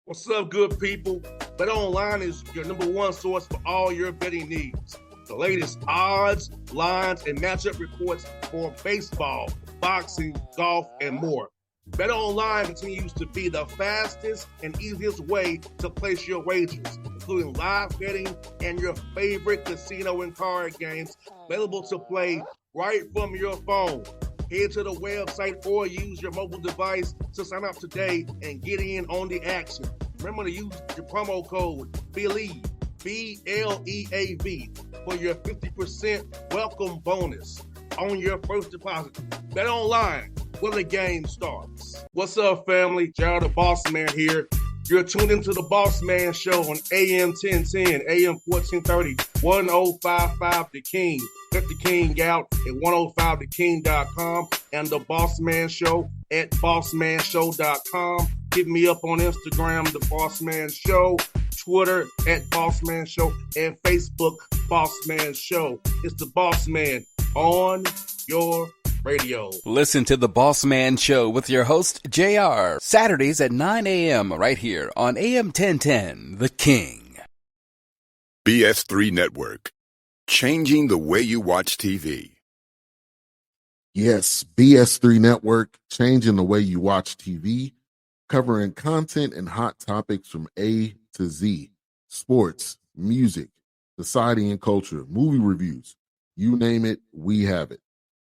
What's up, good people? Bet Online is your number one source for all your betting needs. The latest odds, lines, and matchup reports for baseball, boxing, golf, and more. Bet Online continues to be the fastest and easiest way to place your wagers, including live betting and your favorite casino and card games available to play right from your phone. Head to the website or use your mobile device to sign up today and get in on the action. Remember to use your promo code BELIEVE, BLEAV, for your 50% welcome bonus on your first deposit. Bet Online, where the game starts. What's up, family? Gerald the Bossman here. You're tuned into the Bossman Show on AM 1010, AM 1430, 1055 The King. Check The King out at 105theking.com and the Bossman Show at bossmanshow.com. Hit me up on Instagram, The Bossman Show, Twitter at Bossman Show, and Facebook, Bossman Show. It's the Bossman on your radio. Listen to the Bossman Show with your host, JR, Saturdays at 9 a.m. right here on AM 1010, The King. BS3 Network, changing the way you watch TV. Yes, BS3 Network, changing the way you watch TV, covering content and hot topics from A to Z, sports, music, society and culture, movie reviews, you name it, we have it.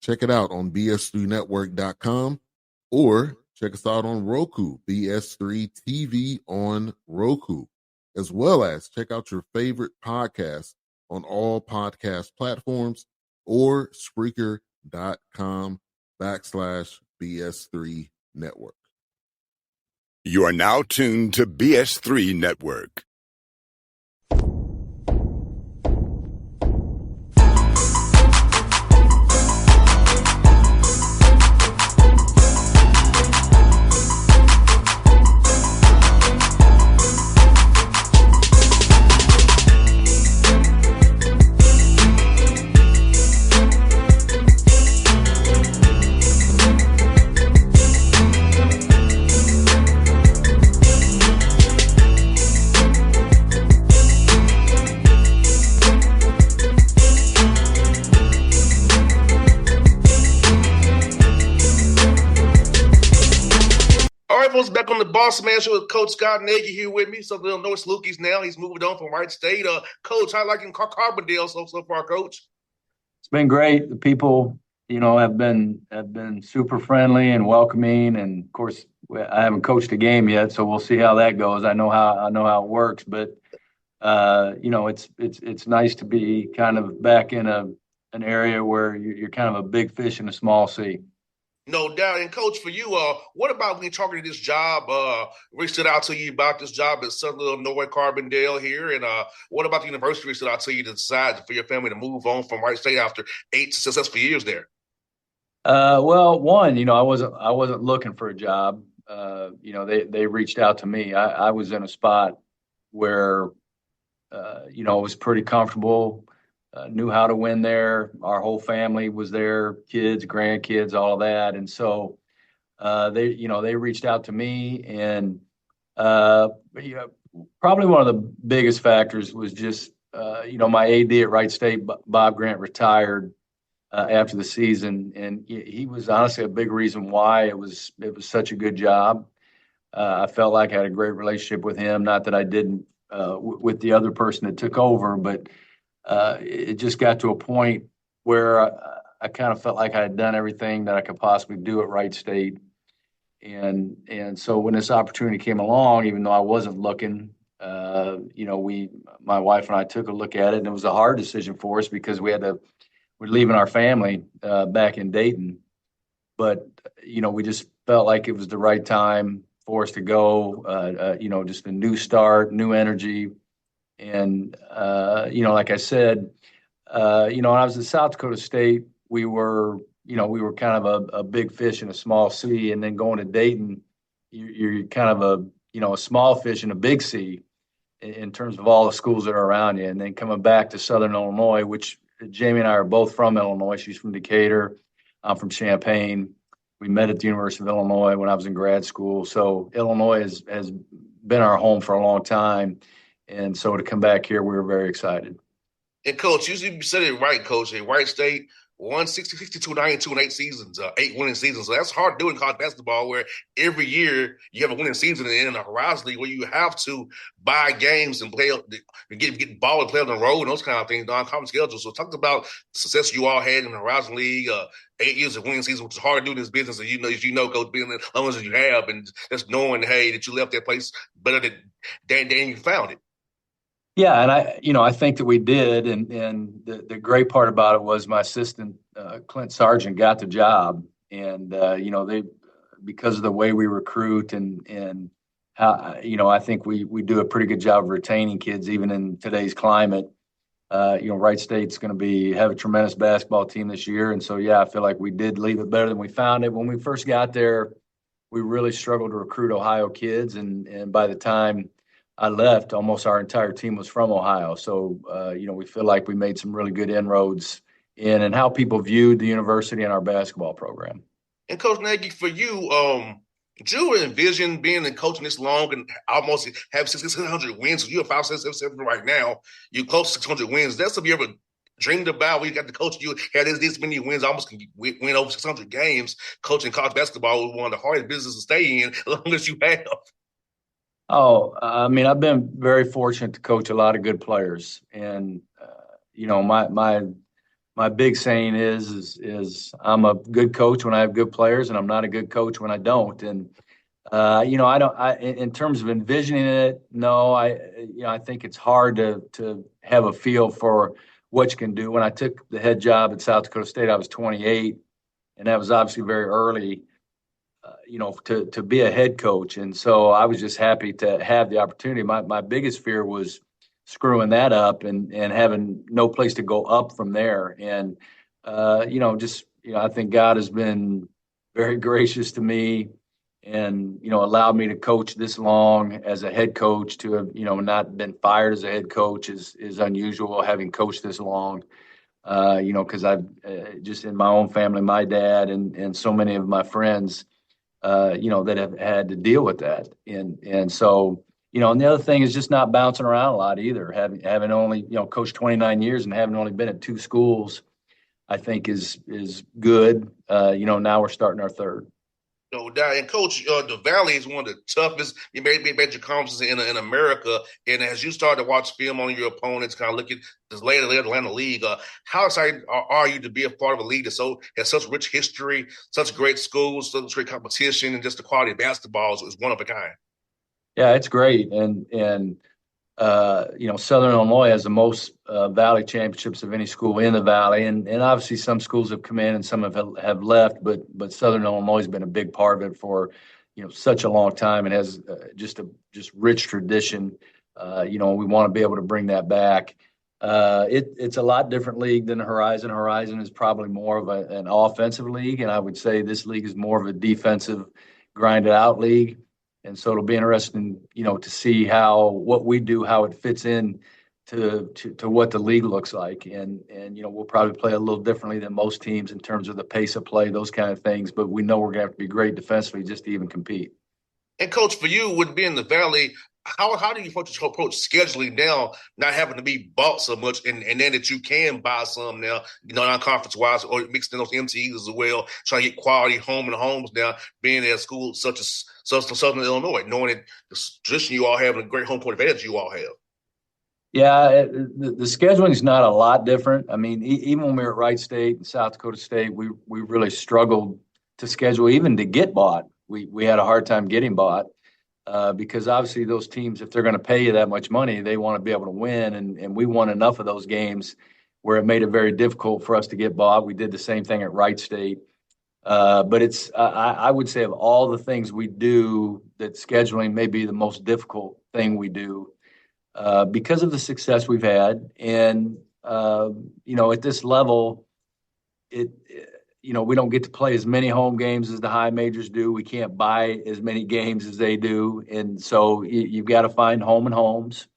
Check it out on bs3network.com or check us out on Roku, BS3 TV on Roku, as well as check out your favorite podcast on all podcast platforms or Spreaker.com/BS3 Network. You are now tuned to BS3 Network. Back on the Bossman Show with Coach Scott Nagy here with me. So the Illinois Lukey's now. He's moved on from Wright State. Coach, how liking Carbondale so far, Coach? It's been great. The people, have been super friendly and welcoming. And of course, I haven't coached a game yet, so we'll see how that goes. I know how it works, but it's nice to be kind of back in an area where you're kind of a big fish in a small sea. No doubt. And Coach, for you, what about when you're talking to this job, reached it out to you about this job at Southern Illinois, Carbondale here? And what about the university reached it out to you to decide for your family to move on from Wright State after 8 successful years there? Well, one, I wasn't looking for a job. They reached out to me. I was in a spot where, I was pretty comfortable. Knew how to win there. Our whole family was there, kids, grandkids, all of that. And so they reached out to me, and probably one of the biggest factors was just my AD at Wright State, Bob Grant, retired after the season, and he was honestly a big reason why it was such a good job. I felt like I had a great relationship with him. Not that I didn't with the other person that took over, but it just got to a point where I kind of felt like I had done everything that I could possibly do at Wright State. And so when this opportunity came along, even though I wasn't looking, my wife and I took a look at it, and it was a hard decision for us because we're leaving our family back in Dayton. But, we just felt like it was the right time for us to go, just a new start, new energy. And, like I said, when I was at South Dakota State, we were kind of a big fish in a small sea. And then going to Dayton, you're kind of a small fish in a big sea in terms of all the schools that are around you. And then coming back to Southern Illinois, which Jamie and I are both from Illinois. She's from Decatur. I'm from Champaign. We met at the University of Illinois when I was in grad school. So Illinois has been our home for a long time. And so to come back here, we were very excited. And Coach, you said it right, Coach. At Wright State, 160, 62, 92 in 8 seasons, 8 winning seasons. So that's hard doing college basketball where every year you have a winning season in the Horizon League where you have to buy games and play and get ball and play on the road and those kind of things on conference schedule. So talk about the success you all had in the Horizon League, 8 years of winning season, which is hard to do in this business, as you know, Coach, being as long as you have, and just knowing, hey, that you left that place better than you found it. Yeah, and I think that we did, and the great part about it was my assistant Clint Sargent got the job, and they because of the way we recruit and how I think we do a pretty good job of retaining kids even in today's climate. Wright State's going to have a tremendous basketball team this year, and so I feel like we did leave it better than we found it. When we first got there, we really struggled to recruit Ohio kids, and by the time I left, almost our entire team was from Ohio. So, we feel like we made some really good inroads in and how people viewed the university and our basketball program. And Coach Nagy, for you, did you envision being in coaching this long and almost have 600 wins? So you're 577 right now. You close to 600 wins. That's something you ever dreamed about. We got the coach. You had this many wins, almost can win over 600 games. Coaching college basketball was one of the hardest businesses to stay in as long as you have. Oh, I've been very fortunate to coach a lot of good players, and my big saying is I'm a good coach when I have good players, and I'm not a good coach when I don't. And in terms of envisioning it, no, I think it's hard to have a feel for what you can do. When I took the head job at South Dakota State, I was 28, and that was obviously very early. To be a head coach. And so I was just happy to have the opportunity. My biggest fear was screwing that up and having no place to go up from there. And, I think God has been very gracious to me and, allowed me to coach this long as a head coach. To have, not been fired as a head coach is unusual, having coached this long. Because I've just in my own family, my dad and so many of my friends, that have had to deal with that. And so, and the other thing is just not bouncing around a lot either. Having only, coached 29 years and having only been at 2 schools, I think is good. Now we're starting our third. No doubt. And Coach, the Valley is one of the toughest major conferences in America. And as you start to watch film on your opponents, kind of look at this later Atlanta League, how excited are you to be a part of a league that has such rich history, such great schools, such great competition, and just the quality of basketball is one of a kind? Yeah, it's great. And Southern Illinois has the most Valley championships of any school in the Valley, and obviously some schools have come in and some have left, but Southern Illinois has been a big part of it for such a long time and has just rich tradition. We want to be able to bring that back. It's a lot different league than the Horizon. Horizon is probably more of an offensive league, and I would say this league is more of a defensive, grinded out league. And so it'll be interesting, to see what we do, how it fits in to what the league looks like. And we'll probably play a little differently than most teams in terms of the pace of play, those kind of things. But we know we're going to have to be great defensively just to even compete. And Coach, for you, with being in the Valley, how do you approach scheduling now, not having to be bought so much, and then that you can buy some now, non-conference wise, or mixing those MTEs as well, trying to get quality home and homes now, being at schools such as Southern Illinois, knowing that the tradition you all have and the great home court advantage you all have. Yeah, the scheduling is not a lot different. I mean, even when we were at Wright State and South Dakota State, we really struggled to schedule, even to get bought. We had a hard time getting bought. Because obviously those teams, if they're going to pay you that much money, they want to be able to win. And we won enough of those games where it made it very difficult for us to get bought. We did the same thing at Wright State. But I would say of all the things we do, that scheduling may be the most difficult thing we do because of the success we've had. And, at this level, we don't get to play as many home games as the high majors do. We can't buy as many games as they do. And so you've got to find home and homes.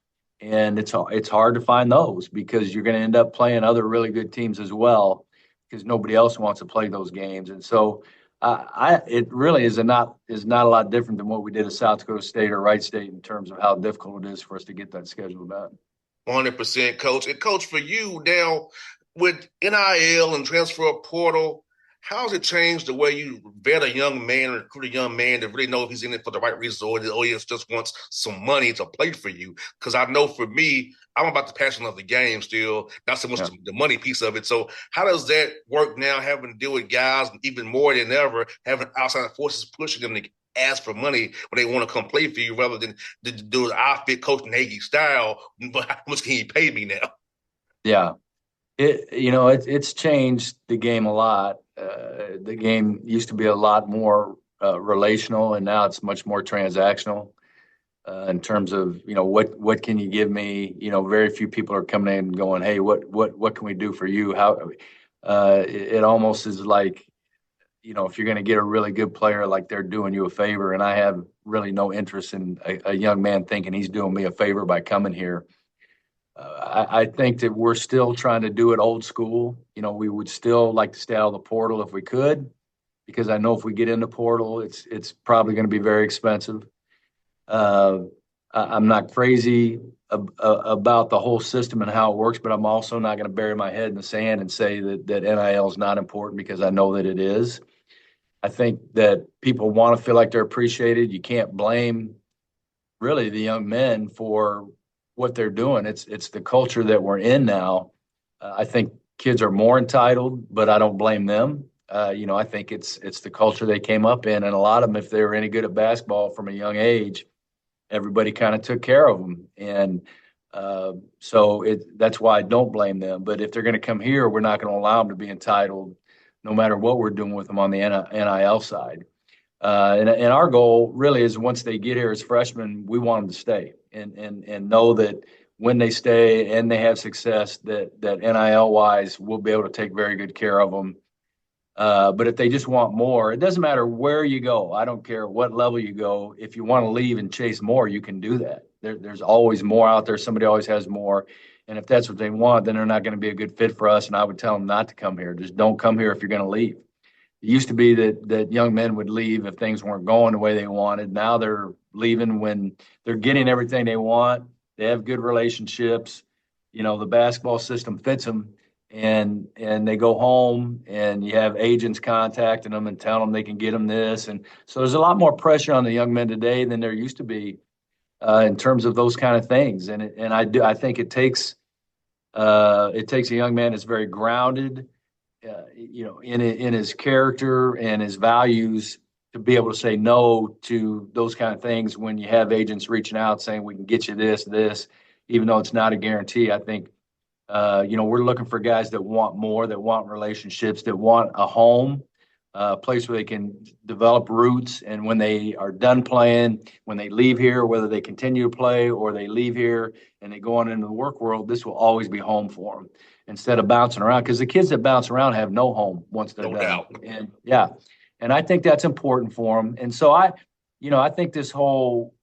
And it's hard to find those because you're going to end up playing other really good teams as well because nobody else wants to play those games. And so It really is not a lot different than what we did at South Dakota State or Wright State in terms of how difficult it is for us to get that schedule done. 100%, coach. And coach, for you now with NIL and transfer portal, how's it changed the way you vet a young man, recruit a young man to really know if he's in it for the right reason or he just wants some money to play for you? Because I know for me, I'm about the passion of the game still, not so much the money piece of it. So how does that work now, having to deal with guys even more than ever, having outside forces pushing them to ask for money when they want to come play for you rather than to do the I fit Coach Nagy style, but how much can you pay me now? Yeah. It's changed the game a lot. The game used to be a lot more relational, and now it's much more transactional in terms of what can you give me. Very few people are coming in and going, hey, what can we do for you? How it almost is like, if you're going to get a really good player, like they're doing you a favor, and I have really no interest in a young man thinking he's doing me a favor by coming here. I think that we're still trying to do it old school. We would still like to stay out of the portal if we could, because I know if we get in the portal, it's probably going to be very expensive. I'm not crazy about the whole system and how it works, but I'm also not going to bury my head in the sand and say that NIL is not important, because I know that it is. I think that people want to feel like they're appreciated. You can't blame really the young men for what they're doing. It's the culture that we're in now. I think kids are more entitled, but I don't blame them. I think it's the culture they came up in, and a lot of them, if they were any good at basketball from a young age, everybody kind of took care of them, and so that's why I don't blame them. But if they're going to come here, we're not going to allow them to be entitled, no matter what we're doing with them on the NIL side. And our goal really is, once they get here as freshmen, we want them to stay and know that when they stay and they have success, that NIL wise, we'll be able to take very good care of them. But if they just want more, it doesn't matter where you go. I don't care what level you go. If you want to leave and chase more, you can do that. There's always more out there. Somebody always has more. And if that's what they want, then they're not going to be a good fit for us. And I would tell them not to come here. Just don't come here if you're going to leave. It used to be that young men would leave if things weren't going the way they wanted. Now they're leaving when they're getting everything they want. They have good relationships. The basketball system fits them, and they go home, and you have agents contacting them and telling them they can get them this. And so there's a lot more pressure on the young men today than there used to be in terms of those kind of things. And I think it takes a young man that's very grounded, in his character and his values, to be able to say no to those kind of things when you have agents reaching out saying we can get you this, even though it's not a guarantee. I think, we're looking for guys that want more, that want relationships, that want a home, a place where they can develop roots. And when they are done playing, when they leave here, whether they continue to play or they leave here and they go on into the work world, this will always be home for them, instead of bouncing around, because the kids that bounce around have no home once they're No done. doubt. And I think that's important for them. And so I think this whole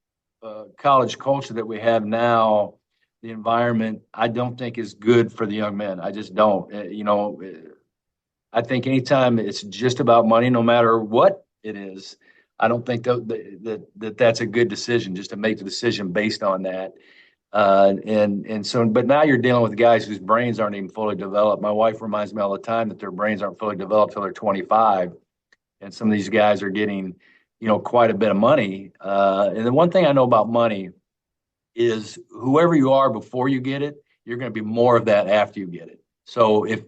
college culture that we have now, the environment, I don't think is good for the young men. I just don't. I think anytime it's just about money, no matter what it is, I don't think that's a good decision, just to make the decision based on that. But now you're dealing with guys whose brains aren't even fully developed. My wife reminds me all the time that their brains aren't fully developed till they're 25. And some of these guys are getting, quite a bit of money. And the one thing I know about money is, whoever you are before you get it, you're going to be more of that after you get it. So if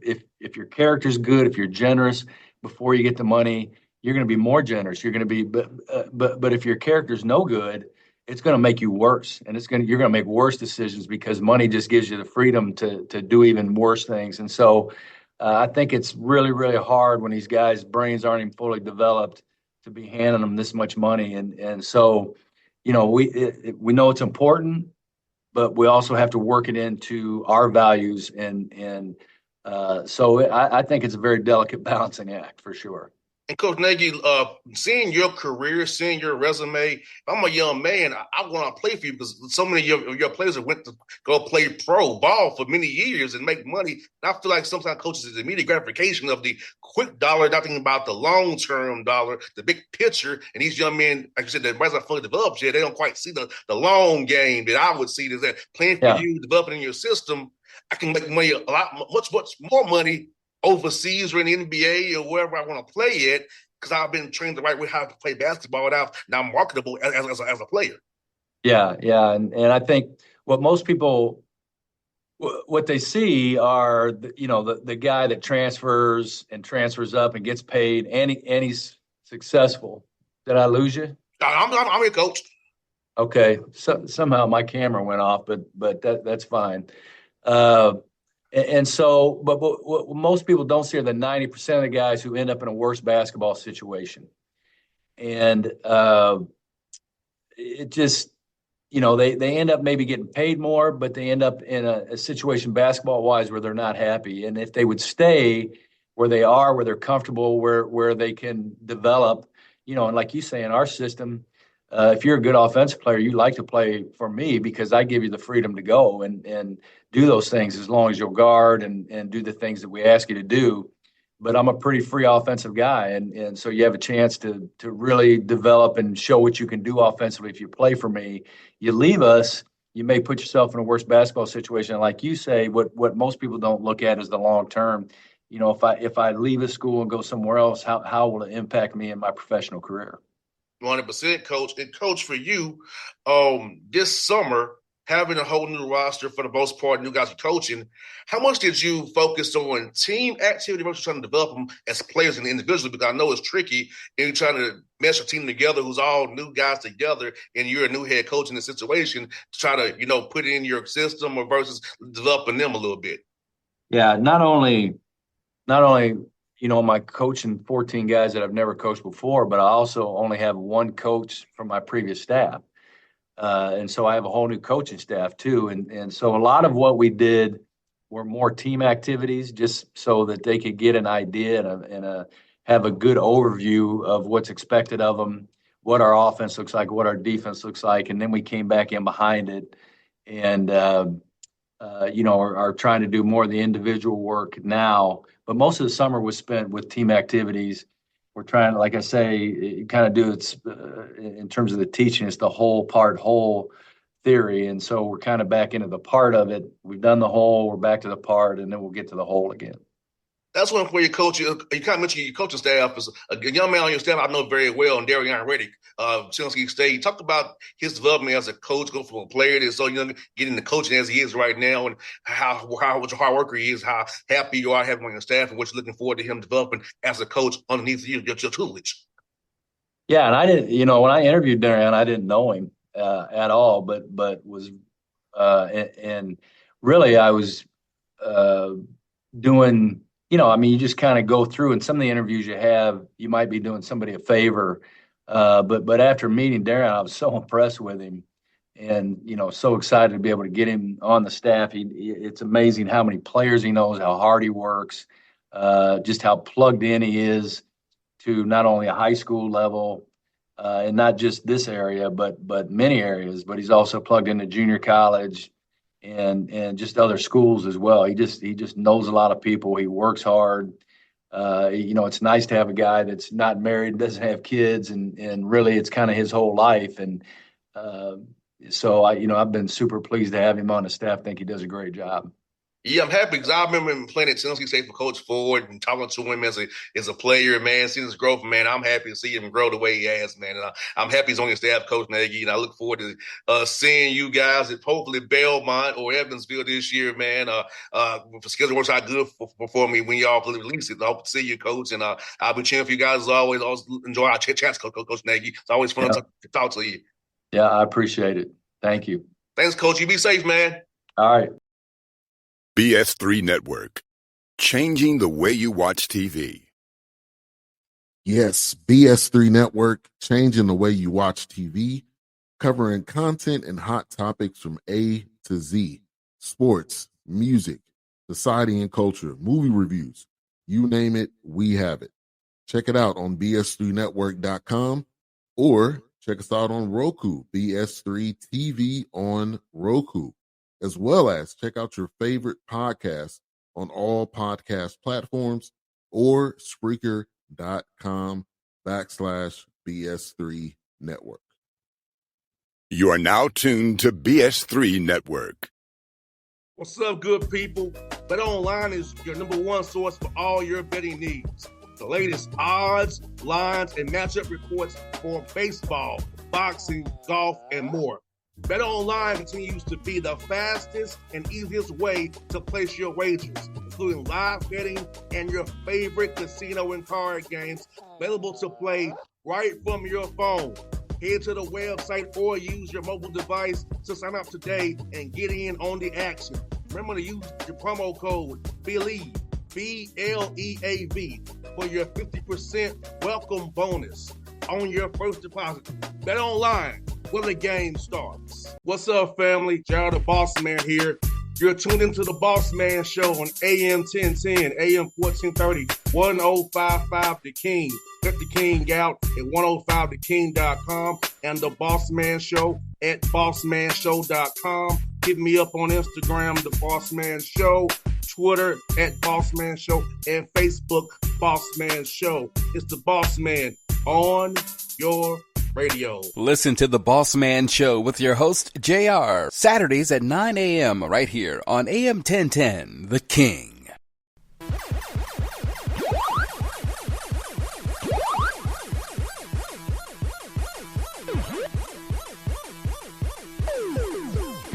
your character's good, if you're generous before you get the money, you're going to be more generous. You're going to be, but if your character's no good, it's going to make you worse, and you're going to make worse decisions, because money just gives you the freedom to do even worse things. And so I think it's really, really hard when these guys' brains aren't even fully developed to be handing them this much money. And so, we know it's important, but we also have to work it into our values. So I think it's a very delicate balancing act, for sure. And Coach Nagy, seeing your career, seeing your resume, if I'm a young man, I want to play for you because so many of your players have went to go play pro ball for many years and make money. And I feel like sometimes coaches is immediate gratification of the quick dollar, not thinking about the long-term dollar, the big picture. And these young men, like you said, their brains are fully developed yet. They don't quite see the long game that I would see. Is that playing for you, developing in your system, I can make money much more money overseas or in the NBA or wherever I want to play at because I've been trained the right way how to play basketball. Now I'm marketable as a player. Yeah. And I think what most people, what they see are, the guy that transfers up and gets paid and he's successful. Did I lose you? I'm here, Coach. Okay. Somehow my camera went off, but that's fine. And so, but what most people don't see are the 90% of the guys who end up in a worse basketball situation. And it just, they end up maybe getting paid more, but they end up in a situation basketball-wise where they're not happy. And if they would stay where they are, where they're comfortable, where they can develop, and like you say, in our system, if you're a good offensive player, you like to play for me because I give you the freedom to go and do those things as long as you'll guard and do the things that we ask you to do. But I'm a pretty free offensive guy. And so you have a chance to really develop and show what you can do offensively if you play for me. You leave us, you may put yourself in a worse basketball situation. Like you say, what most people don't look at is the long term. If I leave a school and go somewhere else, how will it impact me in my professional career? 100%, Coach. And Coach, for you, this summer, having a whole new roster for the most part, new guys you're coaching, how much did you focus on team activity versus trying to develop them as players and individually? Because I know it's tricky and you're trying to mesh a team together who's all new guys together and you're a new head coach in the situation to try to, put it in your system or versus developing them a little bit. Yeah, not only my coaching 14 guys that I've never coached before, but I also only have one coach from my previous staff. And so I have a whole new coaching staff too. And so a lot of what we did were more team activities just so that they could get an idea and have a good overview of what's expected of them, what our offense looks like, what our defense looks like. And then we came back in behind it and, are trying to do more of the individual work now. But most of the summer was spent with team activities. We're trying, like I say, kind of do it in terms of the teaching. It's the whole theory. And so we're kind of back into the part of it. We've done the whole, we're back to the part, and then we'll get to the whole again. That's one where your coach, you kind of mentioned your coaching staff is a young man on your staff I know very well, and Darian Reddick, Tennessee State. He talked about his development as a coach, going from a player that's so young, getting the coaching as he is right now, and how much a hard worker he is, how happy you are having him on your staff, and what you're looking forward to him developing as a coach underneath your tutelage. Yeah, and I didn't, when I interviewed Darian, I didn't know him at all, but was, and really I was doing. You just kind of go through, and some of the interviews you might be doing somebody a favor. But after meeting Darren, I was so impressed with him and, so excited to be able to get him on the staff. It's amazing how many players he knows, how hard he works, just how plugged in he is to not only a high school level and not just this area, but many areas, but he's also plugged into junior college and just other schools as well. He just knows a lot of people. He works hard. It's nice to have a guy that's not married, doesn't have kids, and really it's kind of his whole life. And so I've been super pleased to have him on the staff. I think he does a great job. Yeah, I'm happy because I remember him playing at Tennessee State for Coach Ford and talking to him as a player, man, seeing his growth, man. I'm happy to see him grow the way he has, man. And I'm happy he's on your staff, Coach Nagy, and I look forward to seeing you guys at hopefully Belmont or Evansville this year, man. If the schedule works out good for me when y'all release it, I hope to see you, Coach. And I'll be cheering for you guys as always. Always enjoy our chats, Coach Nagy. It's always fun to talk to you. Yeah, I appreciate it. Thank you. Thanks, Coach. You be safe, man. All right. BS3 Network, changing the way you watch TV. Yes, BS3 Network, changing the way you watch TV, covering content and hot topics from A to Z, sports, music, society and culture, movie reviews, you name it, we have it. Check it out on bs3network.com or check us out on Roku, BS3 TV on Roku, as well as check out your favorite podcast on all podcast platforms or Spreaker.com/BS3 Network. You are now tuned to BS3 Network. What's up, good people? BetOnline is your number one source for all your betting needs. The latest odds, lines, and matchup reports for baseball, boxing, golf, and more. BetOnline continues to be the fastest and easiest way to place your wagers, including live betting and your favorite casino and card games available to play right from your phone. Head to the website or use your mobile device to sign up today and get in on the action. Remember to use your promo code BELIEVE, BLEAV, for your 50% welcome bonus on your first deposit. Bet online where the game starts. What's up, family? Gerald the Bossman here. You're tuned into the Bossman Show on AM 1010, AM 1430, 1055 The King. Check The King out at 105theking.com and the Bossman Show at bossmanshow.com. Hit me up on Instagram, The Bossman Show, Twitter at Bossman Show, and Facebook, Bossman Show. It's the Bossman on your radio. Listen to The Bossman Show with your host, JR, Saturdays at 9 a.m. right here on AM 1010, The King.